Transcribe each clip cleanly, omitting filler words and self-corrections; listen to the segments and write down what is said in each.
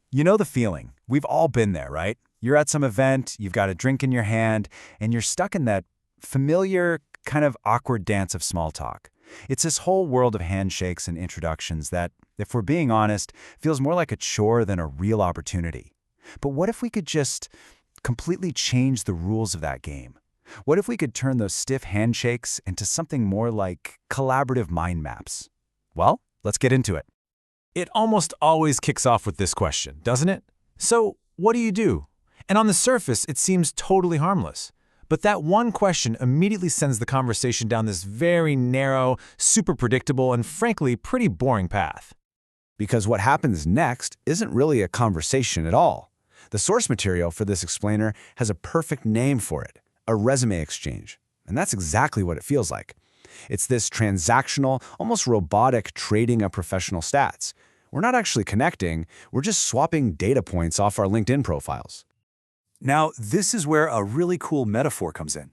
You know the feeling. We've all been there, right? You're at some event, you've got a drink in your hand, and you're stuck in that familiar, kind of awkward dance of small talk. It's this whole world of handshakes and introductions that, if we're being honest, feels more like a chore than a real opportunity. But what if we could just completely change the rules of that game? What if we could turn those stiff handshakes into something more like collaborative mind maps? Well, let's get into it. It almost always kicks off with this question, doesn't it? So, what do you do? And on the surface, it seems totally harmless. But that one question immediately sends the conversation down this very narrow, super predictable, and frankly, pretty boring path. Because what happens next isn't really a conversation at all. The source material for this explainer has a perfect name for it, a resume exchange. And that's exactly what it feels like. It's this transactional, almost robotic trading of professional stats. We're not actually connecting, we're just swapping data points off our LinkedIn profiles. Now, this is where a really cool metaphor comes in.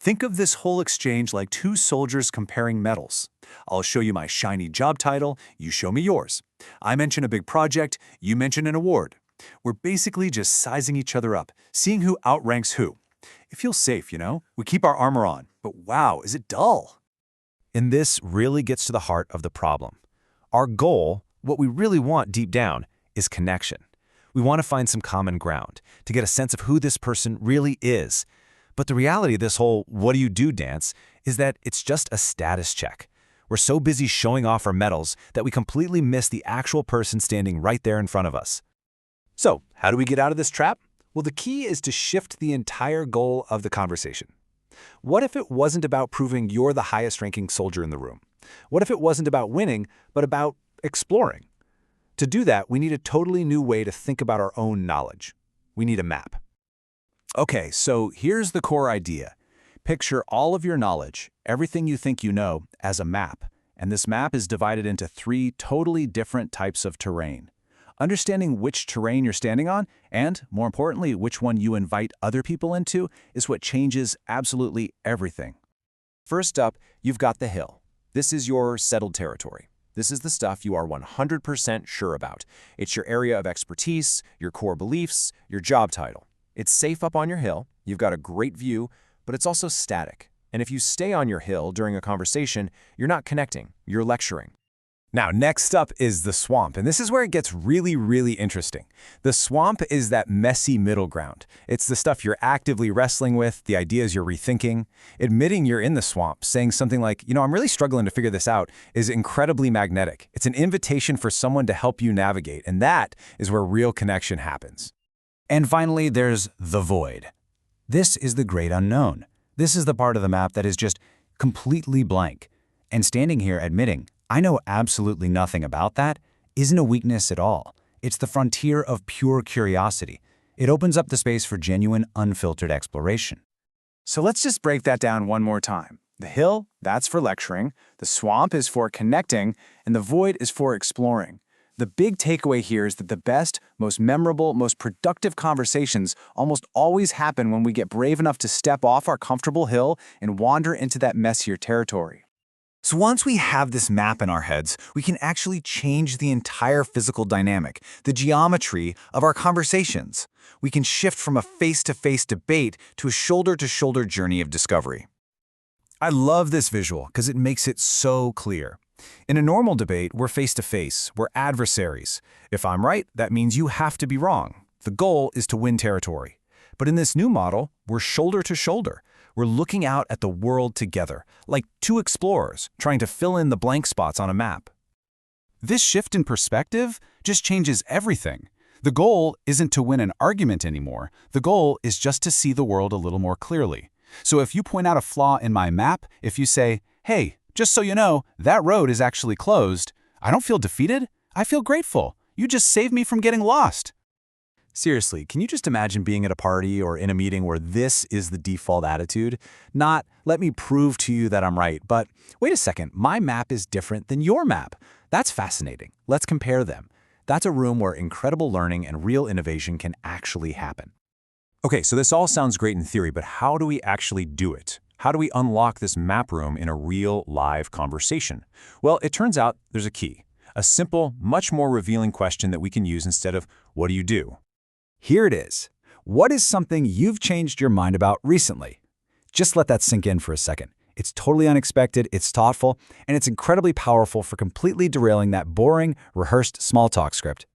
Think of this whole exchange like two soldiers comparing medals. I'll show you my shiny job title, you show me yours. I mention a big project, you mention an award. We're basically just sizing each other up, seeing who outranks who. It feels safe, you know? We keep our armor on, but wow, is it dull? And this really gets to the heart of the problem. Our goal, what we really want deep down, is connection. We want to find some common ground, to get a sense of who this person really is. But the reality of this whole what do you do dance is that it's just a status check. We're so busy showing off our medals that we completely miss the actual person standing right there in front of us. So, how do we get out of this trap? Well, the key is to shift the entire goal of the conversation. What if it wasn't about proving you're the highest-ranking soldier in the room? What if it wasn't about winning, but about exploring? To do that, we need a totally new way to think about our own knowledge. We need a map. Okay, so here's the core idea. Picture all of your knowledge, everything you think you know, as a map. And this map is divided into 3 totally different types of terrain. Understanding which terrain you're standing on, and, more importantly, which one you invite other people into, is what changes absolutely everything. First up, you've got the hill. This is your settled territory. This is the stuff you are 100% sure about. It's your area of expertise, your core beliefs, your job title. It's safe up on your hill, you've got a great view, but it's also static. And if you stay on your hill during a conversation, you're not connecting, you're lecturing. Now, next up is the swamp, and this is where it gets really, really interesting. The swamp is that messy middle ground. It's the stuff you're actively wrestling with, the ideas you're rethinking. Admitting you're in the swamp, saying something like, I'm really struggling to figure this out, is incredibly magnetic. It's an invitation for someone to help you navigate, and that is where real connection happens. And finally, there's the void. This is the great unknown. This is the part of the map that is just completely blank. And standing here admitting, I know absolutely nothing about that, isn't a weakness at all. It's the frontier of pure curiosity. It opens up the space for genuine, unfiltered exploration. So let's just break that down one more time. The hill, that's for lecturing, the swamp is for connecting, and the void is for exploring. The big takeaway here is that the best, most memorable, most productive conversations almost always happen when we get brave enough to step off our comfortable hill and wander into that messier territory. So once we have this map in our heads, we can actually change the entire physical dynamic, the geometry of our conversations. We can shift from a face-to-face debate to a shoulder-to-shoulder journey of discovery. I love this visual because it makes it so clear. In a normal debate, we're face-to-face, we're adversaries. If I'm right, that means you have to be wrong. The goal is to win territory. But in this new model, we're shoulder-to-shoulder. We're looking out at the world together, like 2 explorers trying to fill in the blank spots on a map. This shift in perspective just changes everything. The goal isn't to win an argument anymore. The goal is just to see the world a little more clearly. So if you point out a flaw in my map, if you say, hey, just so you know, that road is actually closed, I don't feel defeated. I feel grateful. You just saved me from getting lost. Seriously, can you just imagine being at a party or in a meeting where this is the default attitude? Not, let me prove to you that I'm right, but wait a second, my map is different than your map. That's fascinating. Let's compare them. That's a room where incredible learning and real innovation can actually happen. Okay, so this all sounds great in theory, but how do we actually do it? How do we unlock this map room in a real, live conversation? Well, it turns out there's a key. A simple, much more revealing question that we can use instead of, what do you do? Here it is. What is something you've changed your mind about recently? Just let that sink in for a second. It's totally unexpected, it's thoughtful, and it's incredibly powerful for completely derailing that boring, rehearsed small talk script.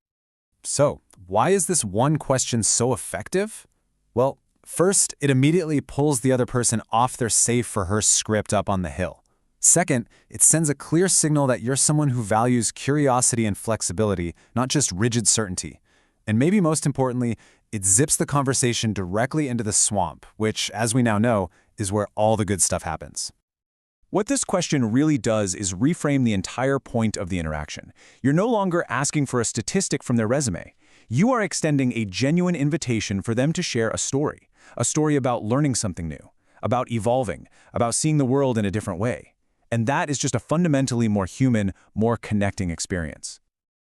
So, why is this one question so effective? Well, first, it immediately pulls the other person off their safe rehearsed script up on the hill. Second, it sends a clear signal that you're someone who values curiosity and flexibility, not just rigid certainty. And maybe most importantly, it zips the conversation directly into the swamp, which, as we now know, is where all the good stuff happens. What this question really does is reframe the entire point of the interaction. You're no longer asking for a statistic from their resume. You are extending a genuine invitation for them to share a story about learning something new, about evolving, about seeing the world in a different way. And that is just a fundamentally more human, more connecting experience.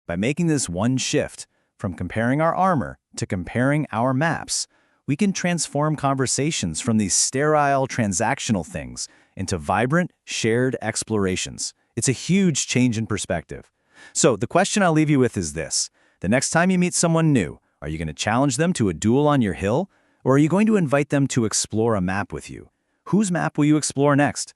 By making this one shift, from comparing our armor to comparing our maps, we can transform conversations from these sterile, transactional things into vibrant, shared explorations. It's a huge change in perspective. So the question I'll leave you with is this. The next time you meet someone new, are you going to challenge them to a duel on your hill? Or are you going to invite them to explore a map with you? Whose map will you explore next?